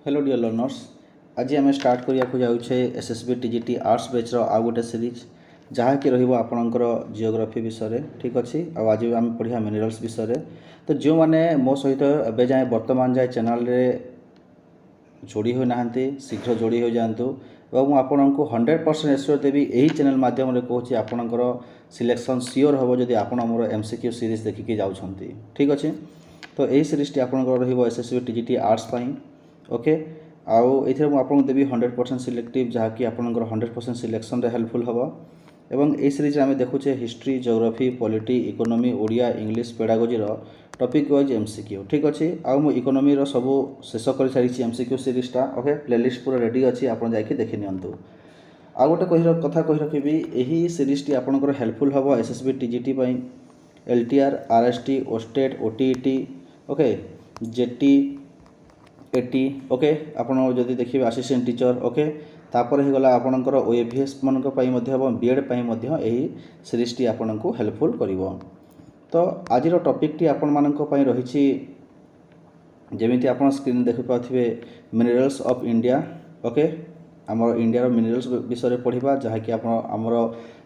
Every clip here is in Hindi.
Hello dear learners. आज आम स्टार्ट करने जाऊे एसएसबी टीजीटी आर्ट्स बैच आउ गोटे सीरीज जहाँकि आपणकर जियोग्राफी विषय ठीक अच्छे। आज आम पढ़ा मिनरल्स विषय। तो जो मैंने मो सहित एवं जाए बर्तमान जाए चैनल जोड़ी हो नाहंती शीघ्र जोड़ी हो जातु और आपन को 100% एश्योर देवी यही चैनल माध्यम कहूँ आपणकर सिलेक्शन सियोर हम जदि आपण मोर एमसीक्यू सीरीज देखिकी जाउछंती ठीक अच्छे। तो यही सीरीजटी आपंकर एसएसबी टीजीटी आर्ट्स पाई ओके आउ ये मुझे देवी 100% सिलेक्टिव जहाँकि आपंकर 100% सिलेक्शन हेल्पफुल हम एवं ए सीरीज आम देखुचे history geography polity economy Odia English पेडागोजीर टॉपिक वाइज एमसीक्यू ठीक अच्छे। आउ इकोनॉमी सब शेष कर सारी एमसीक्यू सीरीजटा ओके प्लेलिस्ट पूरा रेडी अच्छी आप देखी नियंतु। आ गोटे कथा कही रखी यही सीरीजटी आपंकर हेल्पफुल हम SSB TGT LTR RST OSSTET OTET okay JT AT okay आपड़ जदि देखिए असिस्टेंट टीचर ओके तापर हो गला आपणकर ओएवीएस मान बीएड यही सीरीजटी आपन को हेल्पफुल करिवो। तो आज टॉपिकटी आपण मानक पई रही जेमिति आपण स्क्रीन देखि पाथिबे मिनरल्स ऑफ इंडिया ओके आमर इंडिया मिनरल्स विषय पढ़ा जहाँकि आमर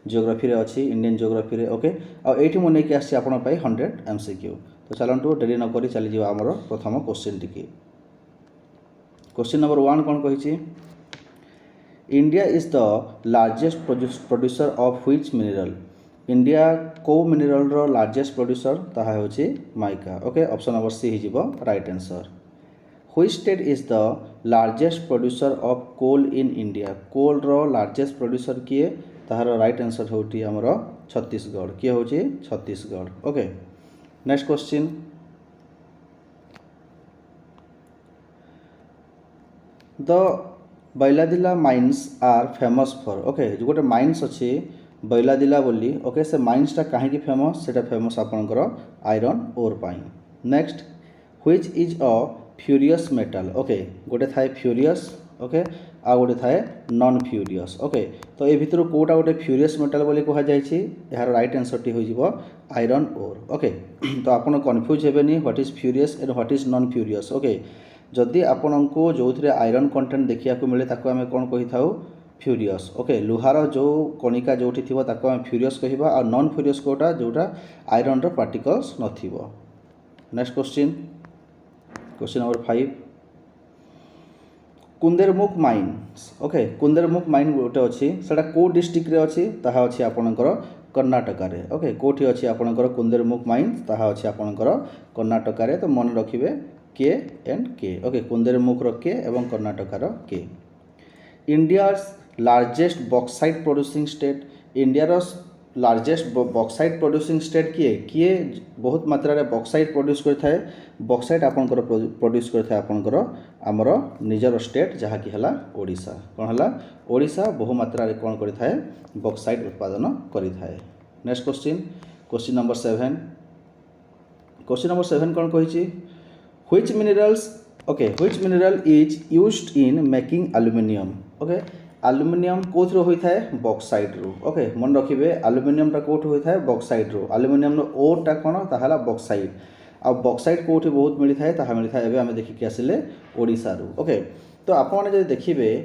जियोग्राफी रे अच्छी इंडियन जियोग्राफी रे ओके आठी मुझे नहीं आसी आपण 100 एमसीक्यू। तो चलतु डेरी नक चली आमर प्रथम क्वेश्चन टी। क्वेश्चन नंबर 1 कौन कही India is the largest producer of which mineral. India को मिनरल रो लार्जेस्ट प्रोड्यूसर ताहा होची mica okay option number C हिजिबो right answer. Which state is the largest producer of coal in India. Coal रो लार्जेस्ट प्रोड्यूसर किए ताहार राइट आंसर होती हमर छत्तीसगढ़ किए होची Chhattisgarh okay. Next question the Bailadila mines are famous for okay जो गोटे माइन्स अच्छी बैलादिला बोली ओके से माइन्सटा कहीं फेमस से फेमस आपंकर आयरन ओर पाई। Next which is a ferrous metal okay गोटे थाए फ्यूरियस ओके आ गोटे थाए नॉन फ्यूरियस ओके। तो ये भितर कोटा गोटे फ्यूरियस मेटल बोली कहुई यार राइट आंसर टी हो आयरन ओर ओके। तो आपन कन्फ्यूज हेबेनी what is ferrous and what is non ferrous okay. जदि आपण को जो आयरन कंटेंट देखा मिले ताको आम कौन कही था फ्यूरियस ओके। लुहार जो कणिका जो थी आम फ्यूरियस कहवा और नॉन फ्यूरियस कोटा जोटा आयरन रो पार्टिकल्स नथिबो। Next question question number 5 Kudremukh mines okay Kudremukh mine गोटे अच्छी से कौ डिस्ट्रिक्ट रे अच्छी ताहा अच्छी आपणकर कर्णाटक रे ओके कौटी अच्छी आपणकर कुंदेरमुख माइन्स ताहा अच्छी आपणकर कर्णाटक रे। तो मन रखिए के एंड के ओके कुंदेरमुख के एवं कर्णाटक के। India's largest bauxite producing state India largest bauxite producing state किए किए बहुत मात्रा रे बॉक्साइट प्रोड्यूस करता है। बॉक्साइट आपंकर प्रोड्यूस करता है आपंकर आमर निजर स्टेट जहाँ कि है ओडिशा कौन है ओडिशा बहु मात्रा रे कौन करता है बॉक्साइट उत्पादन करता है। Next question question number 7 question number 7 कौन कही which minerals okay which mineral is used in making aluminium okay aluminium कौन होता है बॉक्साइट रू ओके मन रखिए एल्युमिनियमटा कौट होता है बॉक्साइट रू एल्युमिनियम ओरटा कौन ताहला बॉक्साइट आ बॉक्साइट कौट बहुत मिलता है ताहा मिलता है एवं आम देखिए आसिले ओडिशा रू ओके। तो आपने जब देखिए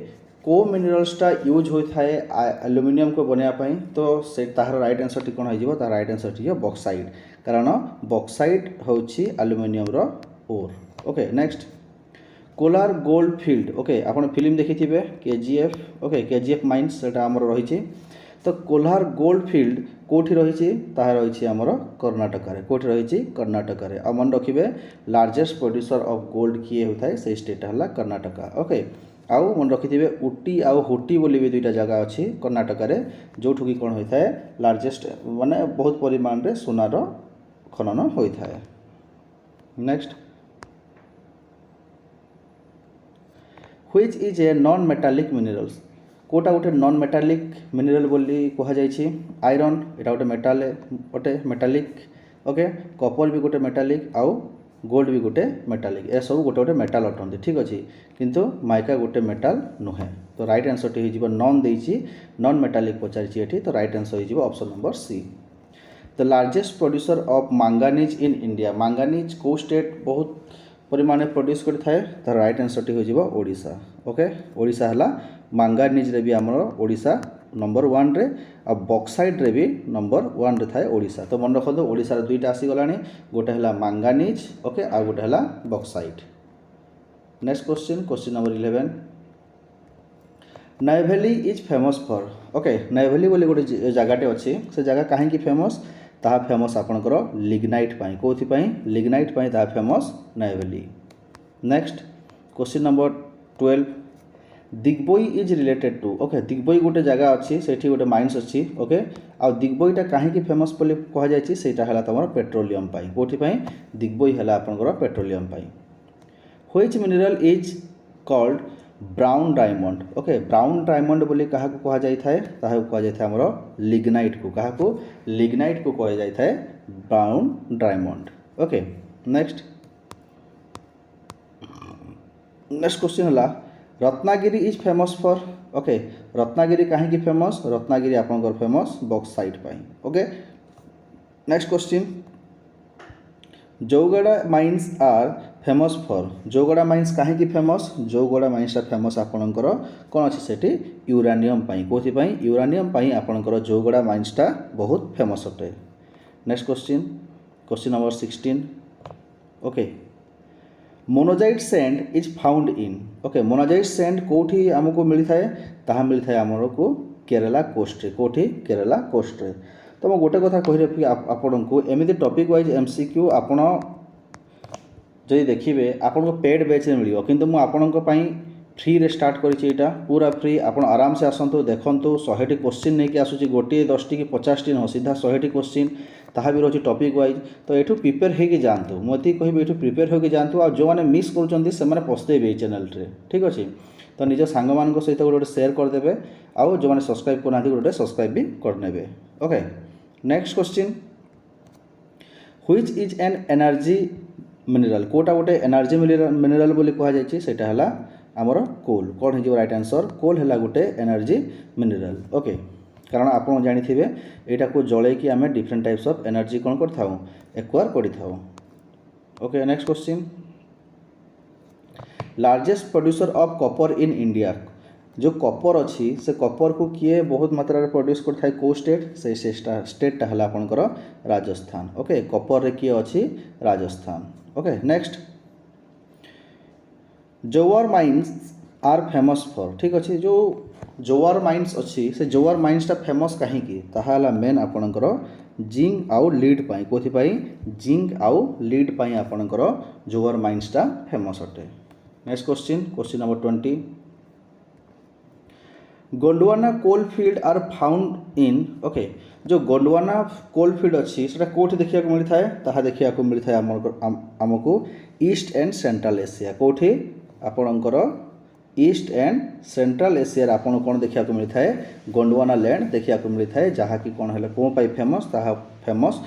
को मिनरल्सटा यूज होता है एल्युमिनियम को बनायापाई तो से ताहार राइट आंसर टी कौन हो राइट आंसर टी बॉक्साइट कारण बॉक्साइट होची एल्युमिनियम रो ore okay. Next Kolar gold field okay आपन फिल्म देखी थे केजीएफ ओके केजीएफ माइन्स से आमर रही। तो कोलार गोल्ड फील्ड कौटी रही रही आमर कर्णाटक रे कौटी रही कर्णाटक रे। आ मन रखिए लार्जेस्ट प्रोड्यूसर ऑफ गोल्ड किए होता है से स्टेट है कर्णाटक ओके। आउ मन रखिथे उटी आउ हुटी बोली भी दुईटा जगह अच्छी कर्णाटक रे जोठू कि कौन होता है लार्जेस्ट माने बहुत परिमाण रे सोनार खनन होता है। Next which is a non metallic minerals कोटा गोटे नॉन मेटालिक मिनरल बोली कहुई आयरन एटा गोटे मेटाल गोटे मेटालिक ओके कपर भी गोटे मेटालिक आउ गोल्ड भी गोटे मेटालिक ए सब गोटे गोटे मेटाल अटंती ठीक अच्छे किंतु माइका गोटे मेटाल नुहे। तो राइट आंसर टी हो नॉन देइछि नॉन मेटालिक पचारि एठी तो राइट आंसर हो option number C. The largest producer of manganese in India manganese को स्टेट बहुत परिमाण प्रोड्यूस करिथाए तार राइट आंसर टी हो जिवो ओडिशा। ओके ओडिशा हला मांगानीज रे भी हमरो ओडिशा नंबर 1 रे आ बॉक्साइट रे भी नंबर 1 रे थाए ओडिशा। तो मन रखो ओडिशा रे दुईटा आसी गलानी गोटे हला मांगानीज ओके आ गोटे हला bauxite. Next question number 11 Neyveli is famous for okay Neyveli बोली गोटे जगहटे अच्छी से जगह कहीं फेमस ताहा फेमस आपणकर लिग्नाइट पाई कोथि पाई लिग्नाइट पाई ताहा famous Neyveli. Next question number 12 Digboi is related to okay Digboi गोटे जगह अच्छी से गोटे माइन्स अच्छी ओके आ दिग्बोईटा कहीं फेमस बोली कह जाए सेटा है तुम पेट्रोलियम पाई कोथि पाई दिग्बोई है आपणकर petroleum pi. Which mineral is called brown diamond okay brown diamond बोली क्या कह जाए कह जाए हमरो लिग्नाइट को क्या लिग्नाइट को कह जाए brown diamond. Okay next question है Ratnagiri is famous for okay Ratnagiri कहीं फेमस रत्नागिरी आपंकर फेमस बॉक्साइट पाई। Okay next question Jaugada mines are famous for Jaugada mines कहीं फेमस जौगड़ा माइन्सटा फेमस आपणकर कौन अच्छे सेठी यूरानियम पाई कोथि पाई यूरानियम पाई आपणकर जौगड़ा माइन्सटा बहुत फेमस अटे। Next question number 16 okay monazite sand is found in okay monazite sand कोठी आमको मिलता है ताहा मिलता है आमर को केरला कोस्ट रे कोठी केरला कोस्ट रे। तो मैं गोटे कथा कही रखी आपण को एमती टॉपिक वाइज एमसीक्यू आपण जदि देखिए आपन को पेड बैच में मिल कि मुझे फ्री रे स्टार्ट करा पूरा फ्री आप आराम से आसतु देखु 100टी क्वेश्चन नहीं कि आसूँ गोटे 10टी कि 50टी न सीधा 100टी क्वेश्चन ताहा भी रोचे टॉपिक वाइज। तो ये प्रिपेयर होगी जातु मुझे कह ये प्रिपेयर होगी जातु आ जो मैंने मिस कर पछतेबे चैनल रे ठीक अच्छे। तो निज सांग मान सहित गोटे शेयर करदे आउ जो मैंने सब्सक्राइब करना गोटे सब्सक्राइब भी करने। Okay next question which is an energy mineral कोटा गोटे एनर्जी मिनरल बोली कह जाए आमर कोल कौन हो राइट आंसर कोल है गोटे एनर्जी मिनरल। ओके कारण आप जानी यहाँ को जल कि आम डिफरेंट टाइप्स ऑफ एनर्जी कौन कर एक्वायर कर। Okay next question largest producer of copper in India जो कॉपर अच्छी से कॉपर को किए बहुत मात्रा प्रोड्यूस करता कौ स्टेट से स्टेटा है आपंकर राजस्थान। ओके कॉपर रे किए अच्छी राजस्थान। ओके नेक्स्ट जोवर माइन्स आर फेमस फॉर ठीक अच्छे जो जोवर माइन्स अच्छी से जोवर माइन्सटा फेमस कहीं ताहा मेन आपणकर जिंक आउ लीड पाई कोथि पाई जिंक आउ लीड पाई आपणकर जोवर माइन्सटा फेमस अटे। Next question number 20 Gondwana coal field are found in okay जो गोंडवाना कोल फील्ड अच्छी से कौटी देखा मिलता है ताहा देखा मिलता है आमको ईस्ट एंड सेंट्रल एशिया कौटी आपणकर ईस्ट एंड सेंट्रल एशिया आपन कौन देखा मिलता है गोंडवाना लैंड देखा मिलता है जहाँकि कौन है कौन पाई फेमस ताहा फेमस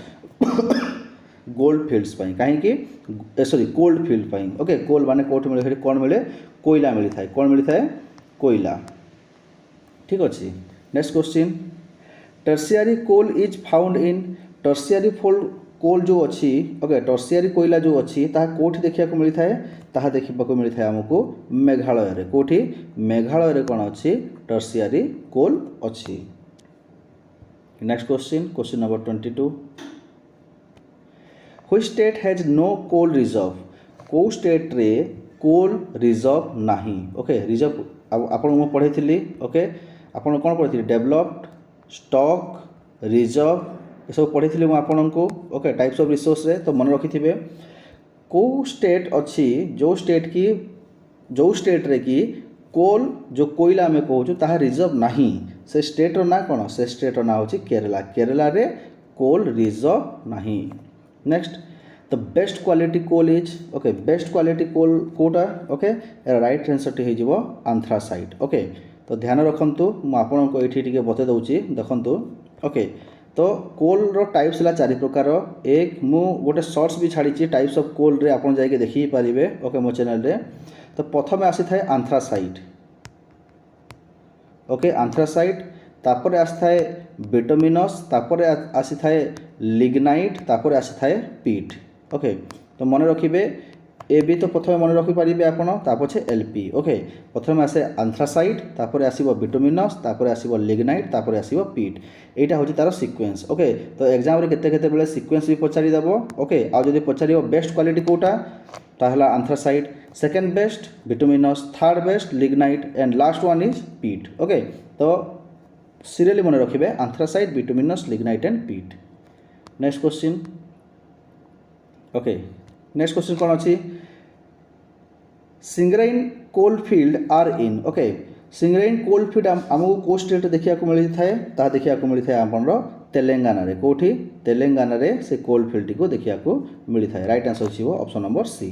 गोल्ड फील्ड्स पाई कहीं सॉरी कोल्ड फील्ड पाई। ओके कोल माने कौट मिले कौन मिले कोयला मिलता है कौन मिलता है कोयला ठीक अच्छे। Next question tertiary coal is found in tertiary coal जो अच्छी ओके टर्शियरी कोयला जो अच्छी ताहा कोठी देखा मिलता है ताहा देखा मिलता है आमको मेघालय रे कोठी मेघालय रे कौन अच्छी टर्शियरी कोल अच्छी। Next question number 22 which state has no coal reserve को स्टेट रे कोल रिजर्व नहीं। ओके रिजर्व आपन पढ़े थी ओके आपन कौन पढ़े डेवलप्ड स्टॉक रिजर्व ये सब पढ़ी थी आपन को ओके टाइप्स ऑफ रिसोर्स रे। तो मन रखि थे को स्टेट अच्छी जो स्टेट रे कि कोल जो कोयला आम कहूँ ताहा रिजर्व नहीं से स्टेट रो ना कौन से स्टेट रो ना होची केरला केरला रे कोल रिजर्व नहीं। Next the best quality coal is okay best quality coal कोटा ओके राइट आंसर टी हो आंथ्रासाइट। ओके तो ध्यान रखु मुझे ये बते दूसरी देखु। ओके तो कोल रो टाइप्स है 4 प्रकार एक मु गोटे शॉर्ट्स भी छाड़ी टाइप्स ऑफ कोल रे आपन जाके देखि पारिबे ओके मो चैनल रे। तो प्रथम आसी थाए आंथ्रासाइट ओके आंथ्रासाइट तापर आसी थाए बिटुमिनस तापर आसी थाए लिग्नाइट तापर आसी थाए पीट। ओके तो मन रखिबे ए बी तो प्रथम मन रखिपारे आप पछे एलपी ओके प्रथम आसे आंथ्रासाइट तापर आसीबो बिटुमिनस तापर आसीबो लिग्नाइट तापर आसीबो पीट एटा होची तार सीक्वेंस ओके तो एग्जाम रे केते केते बेले सीक्वेंस भी पचारि देबो ओके आ जदि पचारिबो बेस्ट क्वालिटी कोटा ताहला anthracite second best bituminous third best lignite and last one is peat okay तो सीरियली मन रखिबे anthracite bituminous lignite and peat next question okay next question कौन अच्छी Singareni coalfield are in okay Singareni coalfield आमको को स्टेट देखा मिली था देखा मिली था आप तेलंगाना रे कोठी तेलंगाना रे से कोलफिल्ड को देखा मिली था राइट आंसर अच्छी option number C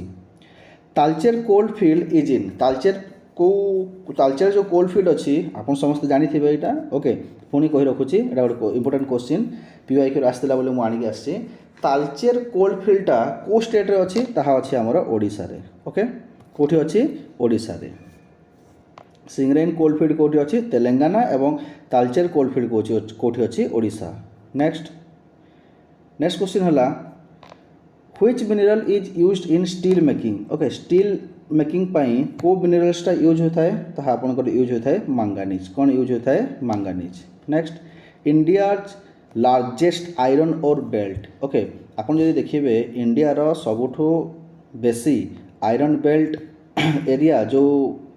Talcher coalfield is in Talcher को तालचेर जो कोलफिल्ड अच्छी आप समस्त जानी यहाँ ओके पुणी कही रखुच्छी एटा गोटे इंपोर्टेंट क्वेश्चन पीवाईक्यू आसला बोले मुझे आणिक आसी तालचेर कोलफिल्डटा को स्टेट रे अच्छी ताहा अच्छी आमर ओडिशा रे ओके कोठी अच्छी ओडिशा रे सिंगराइन कोलफिल्ड कोठी अच्छी तेलंगाना एवं तालचेर कोलफिल्ड कोठी अच्छी ओडिशा नेक्स्ट क्वेश्चन है which mineral is used in steel making okay steel making पाई को मिनरल्सटा यूज होता है ताहा आपनकर यूज होता है मांगानीज कौन यूज होता है manganese next India's largest iron ore belt okay आपन जदि देखिए इंडिया रो सबुठु बेसी आयरन बेल्ट एरिया जो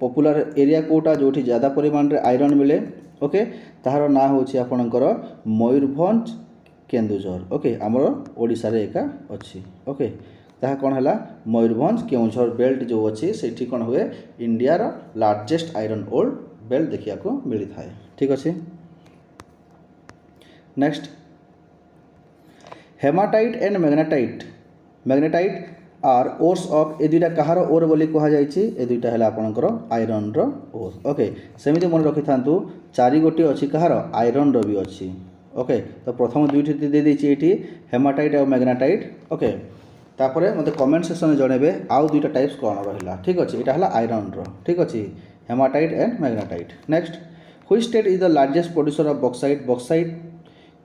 पॉपुलर एरिया कोटा जो ज़्यादा परिमाण रे आयरन मिले ओके ताहार ना होची आपनकर मयूरभंज केन्दुझर ओके आमर ओडिशा रे एका अछि ओके ताहा कौन है मयूरभंज केउझर बेल्ट जो अच्छी से कौन हुए इंडिया रो लार्जेस्ट आयरन ओर बेल्ट देखा मिली थाए ठीक अच्छे next hematite and magnetite are ores of ए दुईटा कहार ओर बोली कह जाए दुईटा है आपंकर आयरन ओर ओके सेमती मन रखि था चारि गोटी अच्छी कहार आयरन भी अच्छी ओके तो प्रथम दुईटी दे देती ये हेमाटाइट और मैग्नेटाइट ओके तापर मत कमेंट सेक्शन में जनइबे आउ दुईटा टाइप्स कौन रहा ठीक अच्छे यहाँ है आयरन ठीक अच्छे haematite and magnetite next which state is the largest producer of bauxite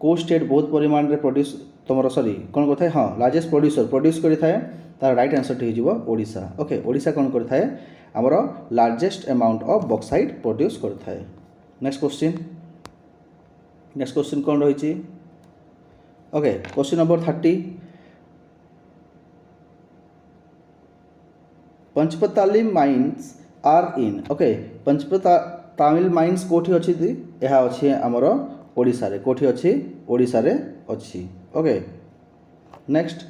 को स्टेट बहुत परिमाण रे प्रोड्यूस तुम सॉरी कौन कर हाँ लार्जेस्ट प्रोड्यूस करें तार राइट आंसर टी हो ओडिशा ओके ओडिशा कौन करें आमर largest amount of bauxite produce करें नेक्स्ट क्वेश्चन कौन रही okay question number 30 Panchpatmali mines are in okay Panchpatmali mines कोठी अच्छी यह अच्छी आमर ओडिशा रे कोठी अच्छी ओडिशा रे अच्छी okay next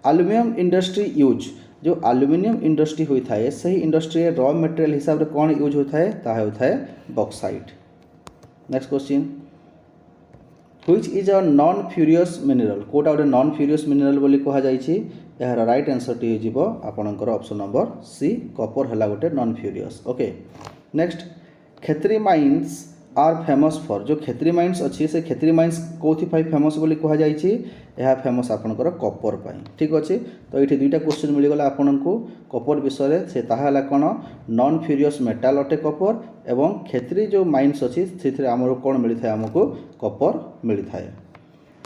aluminium industry use जो एल्युमिनियम इंडस्ट्री होता है सही इंडस्ट्री रॉ मटेरियल हिसाब से कौन यूज होता है ताहा होता है bauxite next question which is a non ferrous mineral कोटा गोटे नॉन फ्यूरियस मिनरल बोली कह जाइछि यार राइट आंसर टी हो आपणकर ऑप्शन नंबर सी कॉपर है गोटे non ferrous okay next Khetri mines are famous for जो खेत्री माइन्स अच्छी से खेत्री माइन्स कौथि फेमस बोली कह जाइछि यह फेमस आपणकर कॉपर पाई ठीक अच्छे तो ये दुईटा क्वेश्चन मिलगला आपन को कॉपर विषय से ताहा कौन नॉन फ्यूरियस मेटाल अटे कॉपर एवं खेत्री जो माइन्स अच्छी से आमर कौन मिलता है आमको कॉपर मिलता है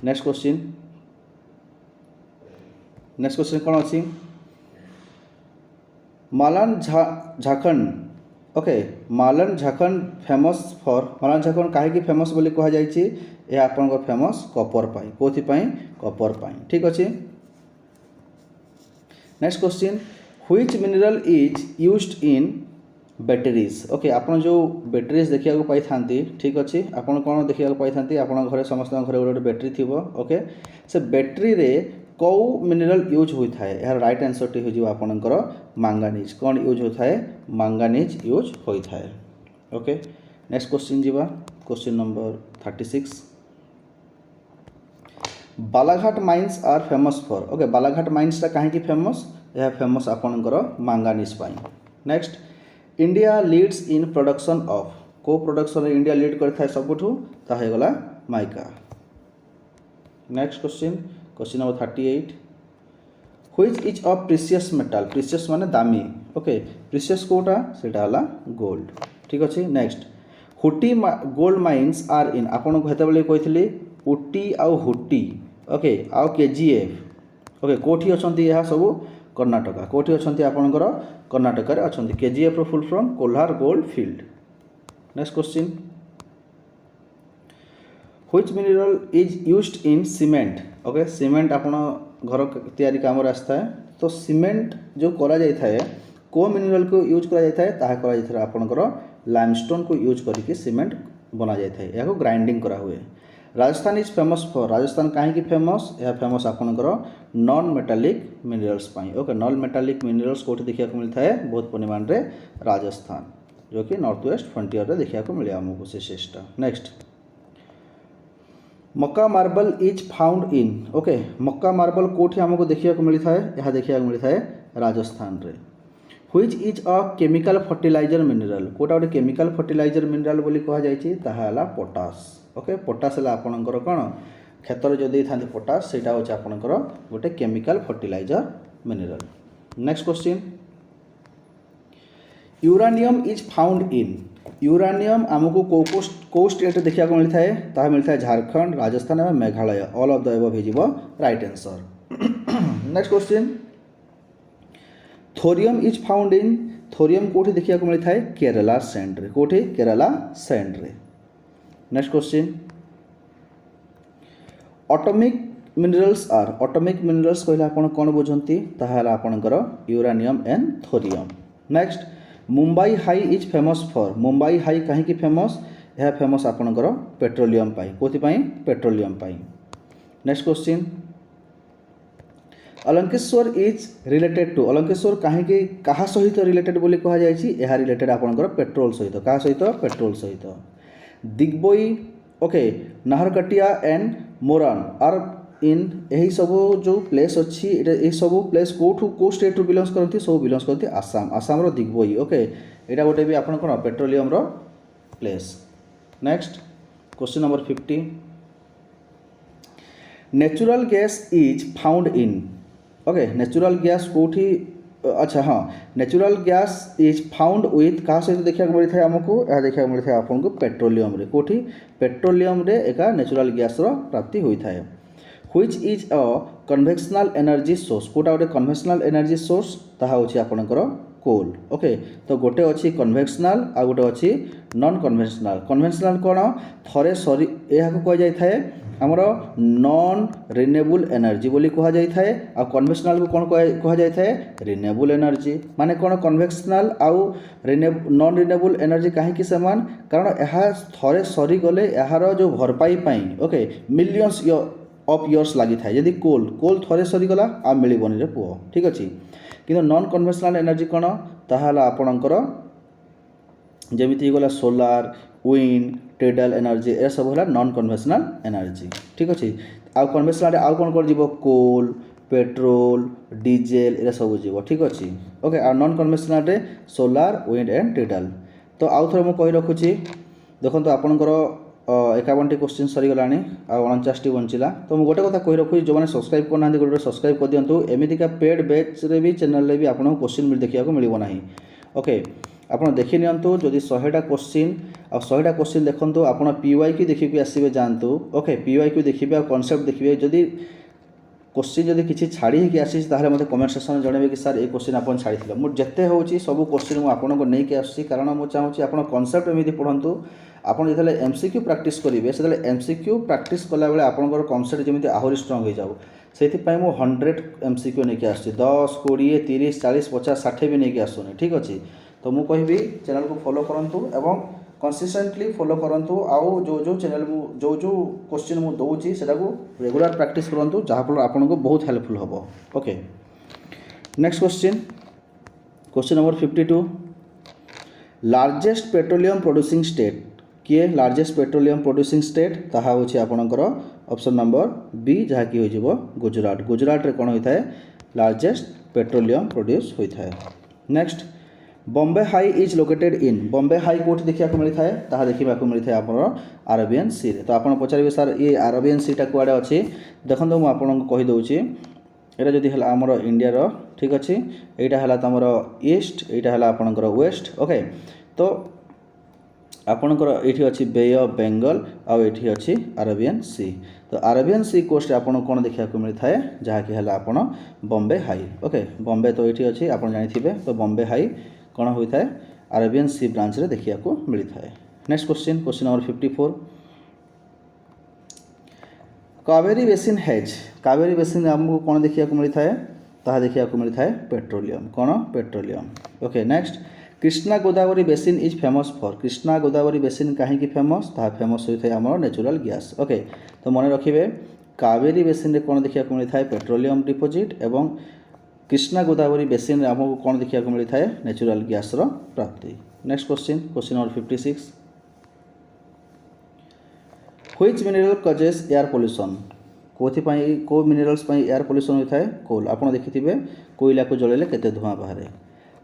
नेक्स्ट क्वेश्चन कौन अच्छी Malanjkhand okay Malanjkhand famous for Malanjkhand कहीं फेमस बोली कह जाइछि यह आपन फेमस कॉपर पाई कोथि पाई कॉपर पाई ठीक अच्छे next question which mineral is used in batteries okay आपन जो बैटेरीज देखा पाई थांती ठीक अच्छे आपन कौन देखा पाई थांती आपन घरे समस्त घरे गोटे बैटेरी थिबो ओके से बैटेरी रे कौ मिनरल यूज होता है यार राइट आंसर टी हो आपणकर मांगानीज कौन यूज होता है मांगानीज यूज होता है ओके नेक्स्ट क्वेश्चन जीवा question number 36 Balaghat mines are famous for okay Balaghat माइन्सटा कहीं फेमस यह फेमस आपणकर मांगानीज पाई next India leads in production of को प्रोडक्शन इंडिया लीड करता है सबुठू तागला mica next question number 38 which is a precious metal precious माने दामी ओके प्रीशियस कोटा सेटा हला गोल्ड ठीक अच्छे next Hutti gold mines are in आपन को हेते बेले कहितली उटी आउ हुटी ओके आउ केजीएफ ओके कोठी अछंती यह सब कर्णाटका कोठी अछंती आपनकर कर्णाटका रे अछंती केजीएफ रो full form Kolar gold field. Next question which mineral is used in cement okay cement आपण घर तैयारी काम रास्ता है तो सीमेंट जो करा जाय थाए को मिनरल को यूज करा जाय थाए ताहा करा जाय थाए आपनकर लाइमस्टोन को यूज करके सीमेंट बना जाय थाए या को ग्राइंडिंग करा हुए। Rajasthan is famous for Rajasthan कहीं की फेमस यह फेमस आपनकर नॉन मेटालिक मिनरल्स पाई ओके नॉन मेटालिक मिनरल्स कोठी देखिया को मिलता है बहुत परिमाण रे राजस्थान जो कि नॉर्थ वेस्ट फ्रंटियर रे देखिया को मिले हमको से शेषटा। नेक्स्ट मक्का marble is found in okay मक्का मार्बल कोठी हमको देखिया को मिलता है यह देखिया को मिलता है राजस्थान रे। Which is a chemical fertilizer mineral कोटा गोटे केमिकल फर्टिलाइजर मिनरल बोली कहा जायछि ताहा हला पोटास ओके पोटास हला आपनकर कोन खेतर जो देई थांती पोटास सेटा होछ आपनकर गोटे chemical fertilizer mineral. Next question uranium is found in uranium आमको को स्टेट देखा मिलता है ताहा मिलता है झारखंड राजस्थान और Meghalaya all of the above हिजिबो right answer. Next question thorium is found in thorium कोठी देखा मिलता है केरला सैंड रे कोठी केरला सैंड रे। Next question atomic minerals are atomic minerals कहले आपण कोन बुझंती ताहा हला आपनकर uranium and thorium. Next Mumbai high is famous for Mumbai high कहीं की फेमस यह फेमस आपनकर पेट्रोलियम पाई कोथि पाई पेट्रोलियम पाई। Next question अलंकेश्वर is related to अलंकेश्वर कहीं की कहा सहित रिलेटेड बोली कहा जायछि यह रिलेटेड आपनकर पेट्रोल सहित कहा सहित पेट्रोल सहित। Digboi okay Naharkatia and Moran are in यही सब जो प्लेस अच्छी यही सब प्लेस को स्टेट रु बिलोंग्स करती सब बिलोंग्स करती आसाम आसाम रो दिग्बोई ओके एटा गोटे भी आपन कोन पेट्रोलियम रो place. Next question number 50 natural gas is found in okay natural gas कोठी अच्छा हाँ natural gas is found with कहा सहित देखा मिलता है आमको यह देखा मिलता है आपको पेट्रोलियम रे कोठी पेट्रोलियम रे एका नेचुरल गैस रो प्राप्ति होता है। Which is a conventional energy source कोटा गोटे कन्वेंशनल एनर्जी सोर्स ताहा होछि आपनकर कोल ओके तो गोटे अच्छी कन्वेंशनल आ गोटे अच्छी नॉन कन्वेंशनल कन्वेंशनल कोन थरे सरी एहा को कह जाय थाए हमर नॉन रिन्यूएबल एनर्जी बोली कहा जाय थाए आ कन्वेंशनल को कोन कहा जाय थाए रिन्यूएबल एनर्जी माने कोन कन्वेंशनल आउ नॉन रिन्यूएबल एनर्जी काहे कि समान कारण एहा थरे सरी गले एहार जो भरपाई पई ओके मिलियंस ऑफ इयर्स लगी था यदि कोल थरे सरीगला आ मिलबनी रे पुओ ठीक अच्छे कि नॉन कन्वेंशनल एनर्जी कौन ताहा आपणकर जमीती गला सोलार विंड टेडल एनर्जी ए सब है नॉन कन्वेंशनल एनर्जी ठीक अच्छे आ कन्वेंशनल आउ कौन कर जीवो कोल पेट्रोल डीजेल ए सब जीव ठीक अच्छे ओके आ नॉन कन्वेंशनल रे सोलार विंड एंड टेडल। तो आउ थोड़ा मुझे कही रखुची देखो आपणकर 51टी क्वेश्चन सरीगला आ 49टी बंचला तो मुझे गोटे कथा कही रखुची जो मैंने सब्सक्राइब करना गोटे सब्सक्राइब कर दिंतु एमतीका पेड बैच रे भी चैनल रे भी आपको क्वेश्चन देखा मिलना ना ओके आपड़ देखी नियंतु जदि 100टा क्वेश्चन आ 100टा क्वेश्चन देखंतु आपड़ पीवाईक्यू देखिक आसबे जातु ओके पीवाईक्यू देखिए आ कॉन्सेप्ट देखिए जदि क्वेश्चन जदि किसी छाड़ी होगी आसी ताहले मते कमेंट सेक्शन जनइबे कि सर ये क्वेश्चन आपन छाड़ी मु जेते होची सब क्वेश्चन मु आपन को नहीं के आसी कारण मु चाहूची आपन कॉन्सेप्ट एमिति पढंतु आपन जतले एमसीक्यू प्रैक्टिस करिवे सेतले एमसीक्यू प्रैक्टिस कला बेले आपनकर कॉन्सेप्ट जेमिति आहुरी स्ट्रांग हो जाऊ सेति पई मु 100 एमसीक्यू नहीं के आसी 10 20 30 40 50 60 भी नहीं के आसुनी ठीक अछि। तो मु कहबी चैनल को फॉलो करंतु एवं कंसिस्टेंटली फॉलो करंतु आउ जो चैनल जो क्वेश्चन मु दउची सेटा को रेगुलर प्रैक्टिस करंतु जहा फल आपन को बहुत हेल्पफुल हबो okay. Next question number 52 largest petroleum producing state किए लार्जेस्ट पेट्रोलियम प्रोड्यूसिंग स्टेट ताहा होछि आपनकर ऑप्शन नंबर बी जहा कि हो जिवो गुजरात गुजरात रे कोन होइथाय लार्जेस्ट पेट्रोलियम प्रोड्यूस होइथाय। Next Bombay high is located in Bombay high कोठी देखिया को मिलता है ताहा देखिबा को मिलता है आपन अरेबियन सी रे। तो आपन पचारिबे सर ये अरेबियन सी टा कुआडे अछि देखंतु मु आपन को कहि दउची एटा जदि हला हमर इंडिया रो ठीक अछि एटा हला तमरो ईस्ट एटा हला आपनकर वेस्ट ओके। तो आपणकर ये अच्छी बे ऑफ बेंगल आउ ये अच्छी अरेबियन सी। तो अरेबियन सी कोस्ट आपको कौन देखा मिलता है जहाँकि है आपण बॉम्बे हाई। ओके बॉम्बे तो ये अच्छी आप जानी तो बॉम्बे हाई कौन होता है अरेबियन सी ब्रांच रे देखा मिलता है। Next question question number 54 Kaveri basin hedge Kaveri basin आमको कौन देखा मिलता है ताहा देखा मिलता है पेट्रोलियम कौन petroleum. Okay next Krishna Godavari basin is famous for Krishna Godavari basin कहीं फेमस ताहा फेमस होता है आमर नेचुरल गैस। ओके तो मन रखिए कावेरी बेसिन रे कौन देखा मिलता है पेट्रोलियम डिपोजिट एवं कृष्णा गोदावरी बेसिन रे आमको कौन देखा मिलता है नेचुरल गैस रो प्राप्ति। Next question question number 56 which mineral causes air pollution कोथिपाई को मिनरल्स पाई एयर पोल्यूशन होता है कोल आप देखिए कोयला को जलेले केते धुआं बाहर।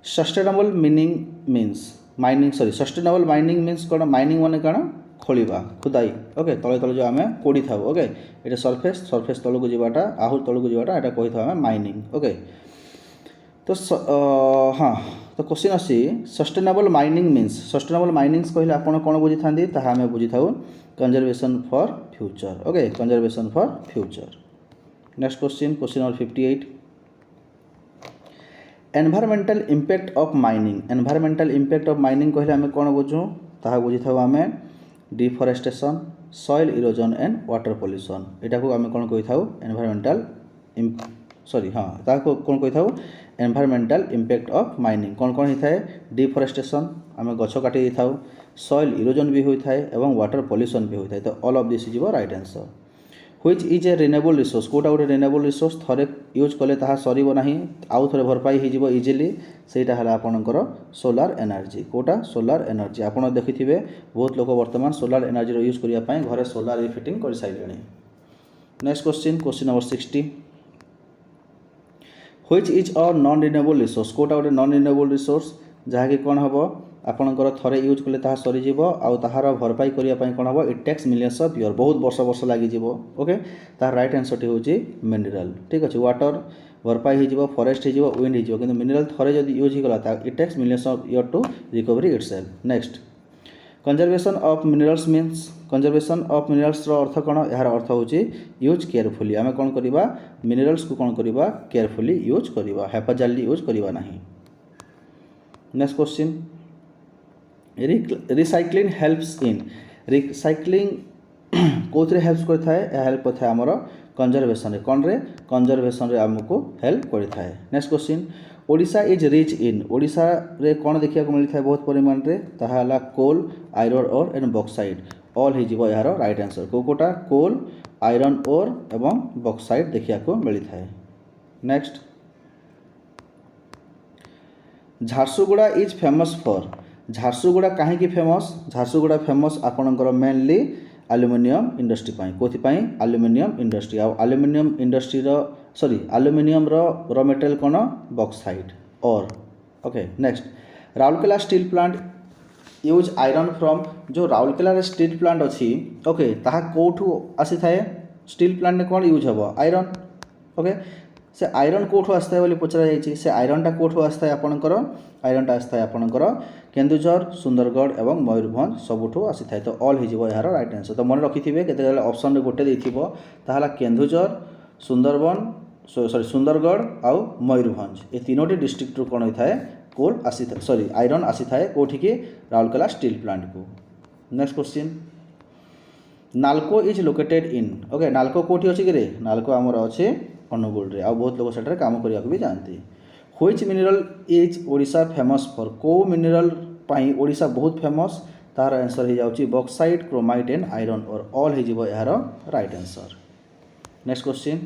Sustainable meaning means mining sorry sustainable mining means कौन माइनिंग माने कौन खोलिबा खुदाई। ओके तले तले जो आम कोड़ी था ओके ये सरफेस सरफेस तल को जावाटा आहु तल को जावाटा यहाँ कही था माइनिंग। ओके तो हाँ तो क्वेश्चन अच्छी sustainable mining means sustainable minings कहले आप कौन बुझी था ताहा आम बुझी था conservation for future. Okay conservation for future. Next question question number 58 environmental impact of mining environmental impact of mining कहले आम कौन बुझू ताहा बुझी था आम deforestation soil erosion and water pollution यहाँ को आम कौन कही था एनवायरमेंटल सॉरी हाँ ताको कौन कही था एनवायरमेंटल इम्पैक्ट ऑफ माइनिंग कौन कौन होता है डिफॉरेस्टेशन आम गछ काटी था सॉइल इरोजन भी होता है एवं वाटर पॉल्यूशन भी होता है। तो all of this is right answer. Which is a renewable resource कोटा गोटे रिन्यूएबल रिसोर्स थरे यूज कले ताहा सरीब नाही आउ थरे भरपाई हो इजिली सेटा है आपणकर सोलार एनर्जी कोटा सोलार एनर्जी आप देखिथे बहुत लोग वर्तमान सोलार एनर्जी यूज करने घरे सोलार फिटिंग कर सारे। Next question question number 60 which is a non renewable resource कोटा गोटे नॉन रिन्यूएबल रिसोर्स जहाँकि कौन हम आपणकर थरे यूज कले ताहा सरीज आउ ताहार भरपाई करने कौन हम it takes millions of year बहुत वर्ष वर्ष लगे। ओके तार राइट आंसर टी हूँ मिनरल ठीक अच्छे वाटर भरपाई हो फॉरेस्ट हो विंड हो कि मिनरल थरे जब यूज होगा it takes millions of year to recovery itself. Next conservation of minerals means conservation of minerals अर्थ कौन यार अर्थ हूँ यूज केयरफुली आम कौन करवा मिनरल्स को कौन करवा केयरफुली यूज करवा हेफाजाली यूज करवा नहीं। Next question recycling helps in recycling कौन हेल्प करता है हेल्प करता है आमर कंजर्वेशन कौन रे कंजर्वेशन रे आमको हेल्प करता है। Next question Odisha is rich in Odisha रे कौन देखा मिलता है बहुत परिमाण रे ताहा coal iron ore and bauxite all हो यार राइट आंसर कोटा कोल आयरन ओर एवं बॉक्साइट देखा मिलता है। Next Jharsuguda is famous for Jharsuguda कहीं फेमस झारसुगुड़ा फेमस आपणकर मेनली आलुमिनियम इंडस्ट्री कौन aluminium industry aluminium industry sorry aluminium raw material कौन बॉक्साइट और। Okay next Rourkela steel plant use iron from जो राउरकेला स्टील प्लांट अच्छी ओके ताहा कौठू आसी थाए स्टील प्लांट ने कौन यूज हम आयरन। ओके से आयरन कौठू आसता है पचरा जाइए से आयरनटा कौठू आसता है आपणकर आयरनटा आसता है आपणकर केन्दुझर सुंदरगढ़ एवं मयूरभंज सबुठू आसी थाए। तो ऑल हो यार राइट आंसर। तो मन रखिथे केते ऑप्शन गोटे देथिबो ताहाला केन्दुझर सुंदरबन सॉरी सुंदरगढ़ आउ मयूरभंज ये तीनोटी डिस्ट्रिक्ट रू कौन होता है कोल आसी सॉरी आयरन आसी थाए कोठी की राउरकेला स्टील प्लांट को। Next question NALCO is located in okay NALCO कोठी अछि रे नालको आमर अच्छे अनुगुल रे आ बहुत लोग सेठारे काम करने भी जाती। Which mineral is Odisha famous for को मिनरल पाई ओडिशा बहुत फेमस तार आंसर हो जाउची बॉक्साइट क्रोमाइट एंड आयरन और ऑल हो यार right answer. Next question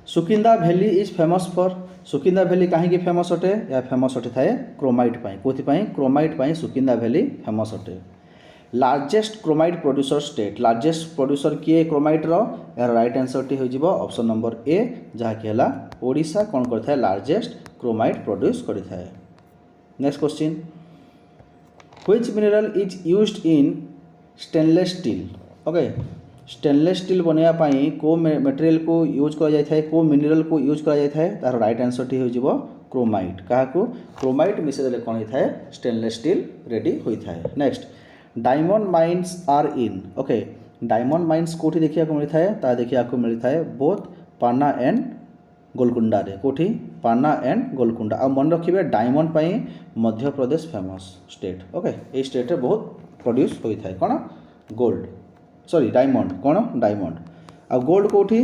Sukinda valley is famous for Sukinda valley कहीं फेमस अटे या फेमस अटे थाए क्रोमाइट कौन क्रोमाइट सुकिंदा वैली फेमस अटे। Largest chromite producer state largest producer किए क्रोमाइट यार राइट आंसर टी हो ऑप्शन नंबर ए जहाँकि है ओडिशा कौन करता है लार्जेस्ट क्रोमाइट प्रोड्यूस करता है। Next question which mineral is used in stainless steel okay stainless steel बनवाई को मटेरियल को यूज कर को मिनरल को यूज कर तार राइट आंसर टी हो क्रोमाइट क्या क्रोमाइट मिसेदेले कौन होता है स्टेनलेस स्टील रेडी होता है। Next diamond mines are in okay diamond mines कौटी देखा मिलता है ता देखा मिलता है बोथ पाना एंड गोलकुंडा रे कोठी पाना एंड गोलकुंडा आ मन रखिए डायमंड पाई Madhya Pradesh famous state okay ये स्टेट रे बहुत प्रोड्यूस होता है कौन गोल्ड सॉरी डायमंड कौन डायमंड आ गोल्ड कौटी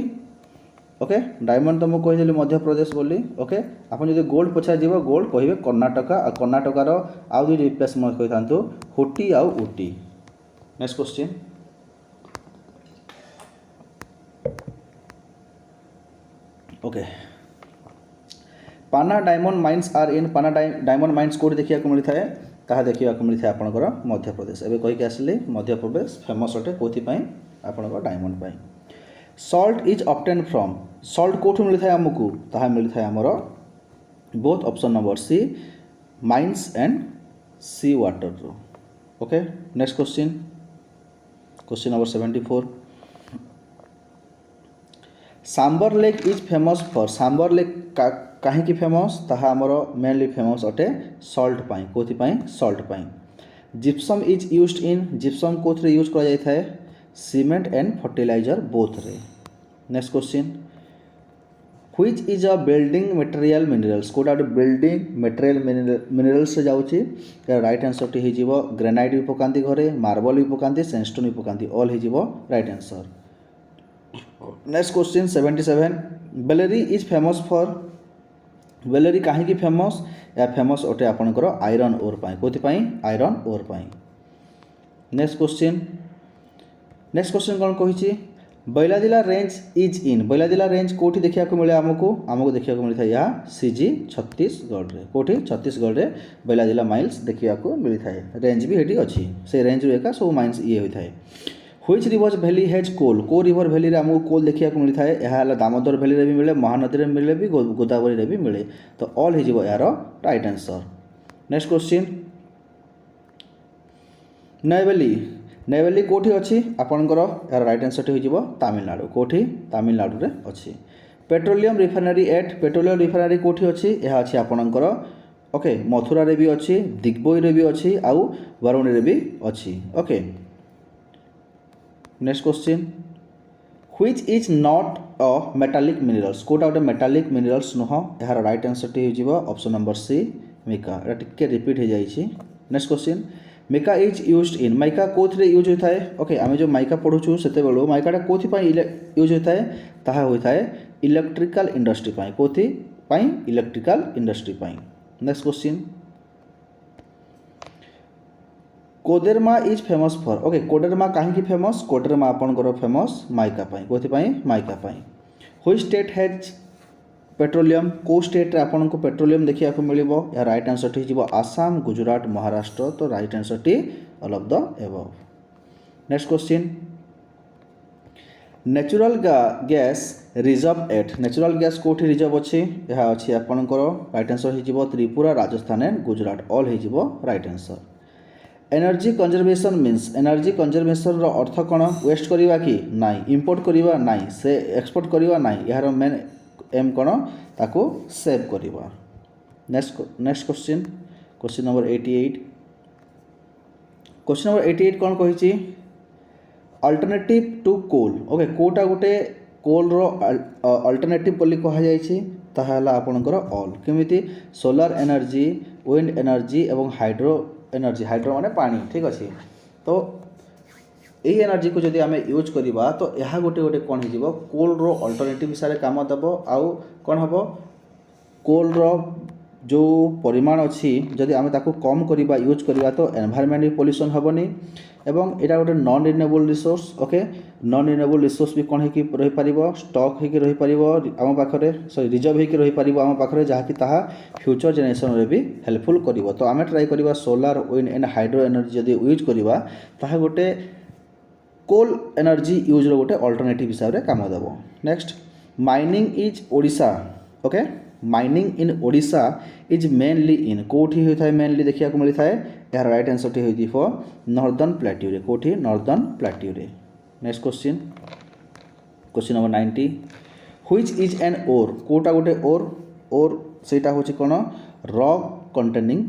ओके डायमंड तो मुझे कहीदेली मध्य प्रदेश बोली ओके आप जो गोल्ड पछा जीव गोल्ड कहे कर्णाटका आ कर्णाटकार आउ दुई प्लेस कही था हुटी आउ उटी। नेक्स्ट क्वेश्चन ओके पाना डायमंड माइन्स आर इन पाना डायमंड माइन्स कौट देखा मिलता है ताहा देखा मिलता है आपंकर मध्य प्रदेश एवं कहीकि आसिली मध्य प्रदेश फेमस अटे कौन आपंकर डायमंड पाई। Salt is obtain from salt कौटू मिलता है आमको ताहा मिलता है आमर both option number C mines and sea water रो okay. Next question number 74 Sambhar lake is famous for Sambhar lake कहीं फेमस ताहा आमर मेनली फेमस अटे सल्ट पाई कौथि पाई सल्ट पाई। Gypsum is used in gypsum कौथरे यूज करा जाय थाए सीमेंट एंड फर्टिलाइजर बोथ रे। Next question which is a building material minerals कोटा बिल्डिंग मटेरियल मिनरल्स से जाउची राइट आंसर टी हिजिवो ग्रेनाइट भी पकांती घरे मार्बल भी पकांती सैंडस्टोन भी पकांती ऑल हिजिवो right answer. Next question 77 Bellary is famous for Bellary कहीं फेमस या फेमस अटे आपंकर आयरन ओर पाई कौथि पाई आयरन ओर पाई। नेक्स्ट क्वेश्चन कौन कही Bailadila range is in Bailadila range कौटी देखा मिले आमको देखा मिलता है यहाँ सीजी छत्तीसगढ़ रे कौटी छत्तीसगढ़ रे बैलादिला माइल्स देखा मिलता है रेंज भी ये अच्छी से रेंज एका सब माइन्स ये होता है। व्हिच रिवर वैली हैज कोल को रिवर वैली रे आमको कोल देखा मिलता है यह दामोदर वैली रे भी मिले महानदी रे मिले भी गोदावरी रे भी मिले तो ऑल हो यार राइट आंसर। नेक्स्ट क्वेश्चन नैवेली नैवेली कौटी अच्छी आपणकर यार राइट आंसर हो तमिलनाडु कौटी तमिलनाडु रे अच्छी। Petroleum refinery at petroleum refinery कौटी अच्छी यह अच्छी आपणकर ओके मथुरा रे भी अच्छी दिग्बई रे भी अच्छी आउ बरुणी रे भी अच्छी okay. Next question which is not a metallic minerals कोटा गोटे मेटालिक मिनरल्स नुह यार राइट आंसर हो ऑप्शन नंबर सी मिका एटा टिके रिपीट हो जाइए। Next question mica is used in mica कौन यूज होता है ओके आम जो माइका पढ़ुचु से माइकाटा कौन यूज होता है ताहा होता है इलेक्ट्रिकल इंडस्ट्री कौथि electrical industry. Next question Koderma is famous for okay Koderma कहीं फेमस कोडेरमा आपंकर फेमस माइका कौथि mica which state has petroleum को स्टेट रे आपन को पेट्रोलियम देखा मिले या राइट आंसर टी हो आसाम गुजरात महाराष्ट्र तो राइट आंसर टी all of the above. Next question natural gas reserve at natural gas कौटी रिजर्व अच्छी यह अच्छी आपंकर राइट आंसर हो त्रिपुरा राजस्थान एंड गुजरात ऑल हो right answer. Energy conservation means energy conservation रो अर्थ कौन वेस्ट करवा कि नाई इंपोर्ट करवा नाई से एक्सपोर्ट करवा नाई यार मेन एम कौन ताको सेव करवा। Next question number 88 question number 88 कौन कही अल्टरनेटिव टू कोल ओके कोटा गोटे कोल रो अल्टरनेटिव बोली कहा जायछि ताहा आपनकर ऑल केमिति सोलार एनर्जी विंड एनर्जी एवं हाइड्रो एनर्जी हाइड्रो माने पानी ठीक अच्छे तो यही एनर्जी को जदि आम यूज करवा तो यह गोटे गोटे कौन हो कोल रो अल्टरनेटिव हिसाब से काम दब आउ कौन हम कोल रो जो परिमाण अच्छी जदि आम ताको कम करवा यूज करवा तो एनवायरनमेंट भी पॉल्यूशन हेनी एवं यहाँ गोटे non renewable resource okay non renewable resource भी कौन हो रही पार स्टॉक होकर रही पार आम पाखे सॉरी रिजर्व होकर रही पार आम पाखे जहाँकि ताहा फ्यूचर जेनेरेशन रे भी हेल्पफुल कर तो आम ट्राई करवा solar wind and hydro energy जदि यूज करवा ताहा गोटे कोल एनर्जी यूज रो गोटे अल्टरनेटिव हिसाब से काम दब। Next mining is Odisha okay mining in Odisha is mainly in कौटी होता है मेनली देखा मिलता है यार राइट आंसर टी हो नॉर्दर्न प्लेट्यू रे कौटी नॉर्दर्न प्लेट्यू रे। Next question number 90 which is an ore कोटा गोटे ओर ସେଇଟା ହେଉଛି କ'ଣ ରକ୍ କଣ୍ଟେନିଂ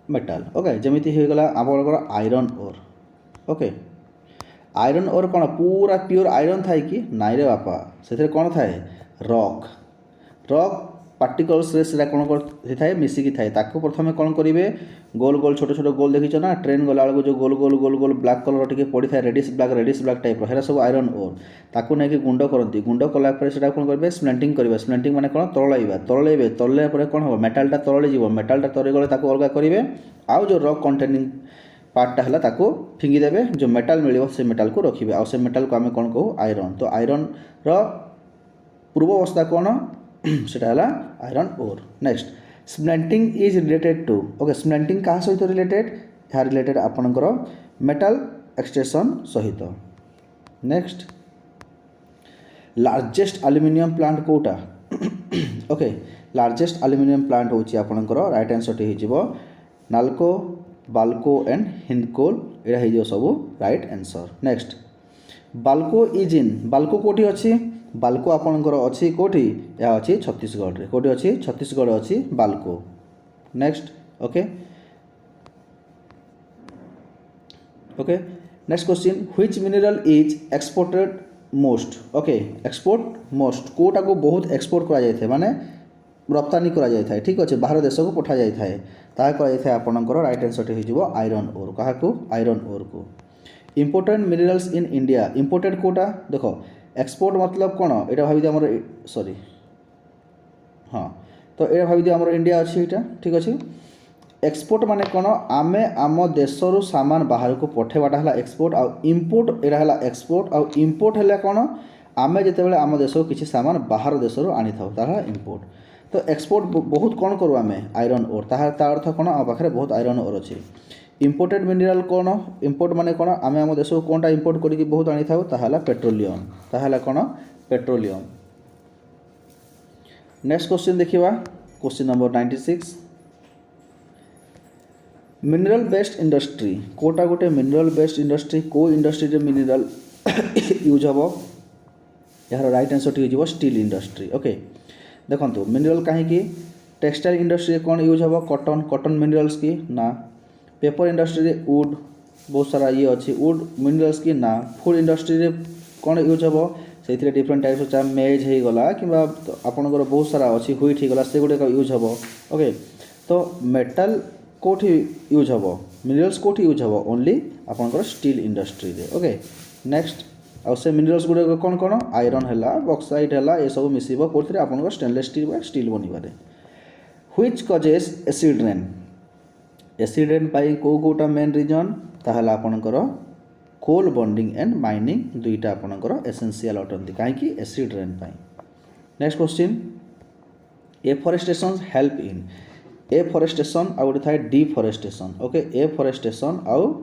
मेटाल ओके जमीती हो गला आपणकर iron ore okay iron ore कौन पूरा प्योर आयरन थाए कि नाई रे बापा से कौन थाए रक रक पार्टिकल्स से कौन थाए मिसिकी थाए ताको प्रथम कौन करेंगे गोल गोल छोट छोट गोल देखीच ना ट्रेन गला बेलू जो गोल गोल गोल गोल ब्लैक कलर टी पड़ी था रेडिश ब्लैक टाइप है सब आयरन ओर ताकू नहीं गुंड करती गुंड कलापर से कौन करेंगे स्मेल्टिंग करेंगे स्मेल्टिंग माने कौन तरलैबे तरल कौन हम मेटालटा तरली जीव मेटालटा तरल गले अलग करेंगे आउ जो रक कंटेनिंग पार्टा है ताको फिंगिदेवे जो मेटाल मिले से मेटाल को रखिए आउ से मेटाल को आम कौन कहू आयरन तो आयरन पूर्व अवस्था कौन सेटा है iron ore next smelting is related to okay smelting क्या सहित रिलेटेड यहाँ रिलेटेड आपणकर मेटाल एक्सट्रेक्शन सहित नेक्स्ट लार्जेस्ट एल्युमिनियम प्लांट कोटा ओके लार्जेस्ट एल्युमिनियम प्लांट होची आपणकर राइट आंसर हो नाल्को बाल्को एंड हिंदकोल यहाँ हो सब right answer next Balco is in Balco कोठी अच्छी बाल्को आपणकर अच्छी कोठी यह अच्छी छत्तीसगढ़ रे कोठी अच्छी छत्तीसगढ़ अच्छी BALCO next okay okay next question which mineral is exported most okay export most कोटा को बहुत एक्सपोर्ट करा जाय थे माने रप्तानी करा जाय था ठीक अच्छे बाहर देश को पठा जाय था ताहा करा जाय था आपणकर राइट आंसर हो आयरन ओर क्या को आयरन ओर को important minerals in India imported कोटा देखो एक्सपोर्ट मतलब कौन यहाँ भावी आम सॉरी हाँ तो ये भावी आम इंडिया अच्छी यहाँ ठीक अच्छे एक्सपोर्ट माने कौन आमे आम देशरू सामान बाहर को पठेबाटा है एक्सपोर्ट आउ इम्पोर्ट यहाँ है एक्सपोर्ट आउ इम्पोर्ट है कौन आमे जिते आम देश को किसी सामान बाहर देशरू आनी था ताहा इम्पोर्ट तो एक्सपोर्ट बहुत कौन करूँ आम आयरन ओर ताहा अर्थ कौन आम पाखे बहुत आयरन ओर अच्छी इम्पोर्टेड मिनरल कौन इम्पोर्ट माने कौन आम आम देश को कौनटा इम्पोर्ट करके बहुत आनी था ताहा पेट्रोलियम ताहा कौन पेट्रोलियम नेक्स्ट क्वेश्चन देखिए question number 96 mineral based industry कोटा गोटे मिनरल बेस्ड इंडस्ट्री को इंडस्ट्री मिनरल यूज हम यार राइट आंसर हो स्टील इंडस्ट्री ओके देखो मिनरल कहीं टेक्सटाइल इंडस्ट्री कौन यूज हम कॉटन कॉटन मिनरल्स की ना पेपर इंडस्ट्री वुड बहुत सारा ये अच्छी वुड मिनरल्स की ना फूड इंडस्ट्री कौन यूज हम से डिफरेंट टाइप्स अच्छा मेज हो गला कि आपंकर बहुत सारा अच्छी ह्विट हो गला से गुड़ाक यूज हम ओके तो मेटाल कोठी यूज हम मिनरल्स कोठी यूज हम ओनली आपंकर स्टील इंडस्ट्री रे ओके नेक्स्ट आउ से मिनरल्स गुड़ाक कौन कौन आयरन है बक्साइट है ये सब मिसिब कौन आपंकर स्टेनलेस स्टील स्टील बनवे which causes acid rain acid rain पाई कोटा मेन रिजन ताहला आपणकर कोल बॉन्डिंग एंड माइनिंग दुईटा आपणकर एसेंशियल अटंती कहीं acid rain pi next question afforestation help in afforestation आउ गोटे थाए डिफॉरेस्टेशन ओके एफॉरेस्टेशन आउ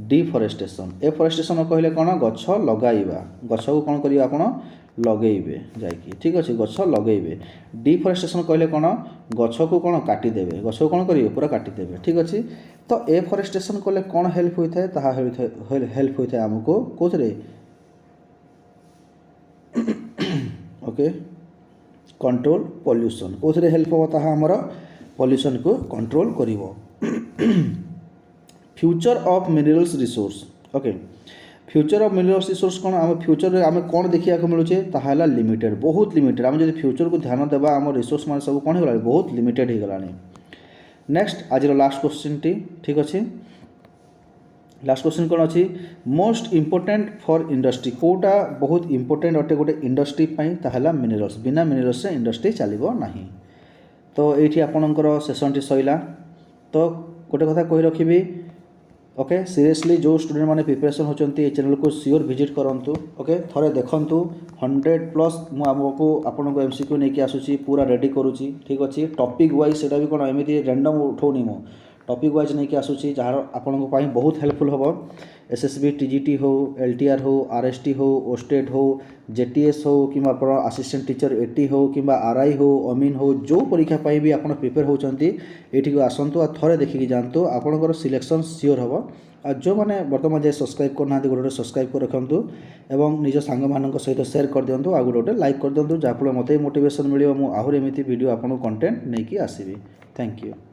डिफॉरेस्टेशन एफॉरेस्टेशन कहले कौन गछ लगाइबा गछ को कौन करिवे आपण लगेबे जाइकी ठीक अच्छे गछ लगेबे डिफॉरेस्टेशन कहले कौन गछ को कौन काटिदेवे गछ को कौन करेंगे पूरा काटिदेवे ठीक अच्छे तो एफॉरेस्टेशन कले कौन हेल्प होता है ताहा हेल्प होता है आमको कोथरे ओके कंट्रोल पॉल्यूशन कोथरे हेल्प हो ताहा हमर पॉल्यूशन को कंट्रोल करिवो future of minerals resource okay future of minerals resource कौन आम फ्यूचर आम कौन देखा मिलूचे ताहा लिमिटेड बहुत लिमिटेड आम जब फ्यूचर को ध्यान देवा आम रिसोर्स मान सब कौन हो बहुत लिमिटेड हो गला नेक्स्ट आज लास्ट क्वेश्चन टी ठीक अच्छे लास्ट क्वेश्चन कौन अच्छी मोस्ट इम्पोर्टेंट फॉर इंडस्ट्री कोटा बहुत इंपोर्टेंट अटे गोटे इंडस्ट्री ताहा मिनरल्स बिना मिनरल्स इंडस्ट्री चलो ना तो ये आपणकर सेसन टी सैला तो गोटे कथा कही रखी ओके सीरियसली जो स्टूडेंट माने प्रिपरेशन होचंती चैनल को सियोर विजिट करंतु ओके थरे देखंतु 100+ मु आपको आपन को एमसीक्यू नहीं कि आसुची पूरा रेडी करूची ठीक अच्छे टॉपिक वाइज सेटा भी कोन एमिति रैंडम उठौनी मु टॉपिक वाइज नहीं कि आसुची जहाँ आपन को पाई बहुत हेल्पफुल होबो एसएसबी टीजीटी हो एलटीआर हो आरएसटी हो ओस्टेट हो जेटीएस हो कि असिस्टेंट टीचर एटी हो कि आरआई हो अमीन हो जो परीक्षा पाई भी आप प्रिपेयर होती ये आसतु आ थे देखिकी जातु आपंकर सिलेक्शन सियोर हम ଆଉ ଯେଉଁମାନେ ବର୍ତ୍ତମାନ ଯାଏ ସବସ୍କ୍ରାଇବ୍ କରୁନାହାନ୍ତି ଗୋଟେ ସବସ୍କ୍ରାଇବ୍ କରି ରଖନ୍ତୁ ଏବଂ ନିଜ ସାଙ୍ଗମାନଙ୍କ ସହିତ ସେୟାର କରିଦିଅନ୍ତୁ ଆଉ ଗୋଟେ ଲାଇକ୍ କରିଦିଅନ୍ତୁ, ଯାହାଫଳରେ ମୋତେ ମୋଟିଭେସନ୍ ମିଳିବ, ମୁଁ ଆହୁରି ଏମିତି ଭିଡ଼ିଓ ଆପଣଙ୍କୁ କଣ୍ଟେଣ୍ଟ ନେଇକି ଆସିବି। Thank you.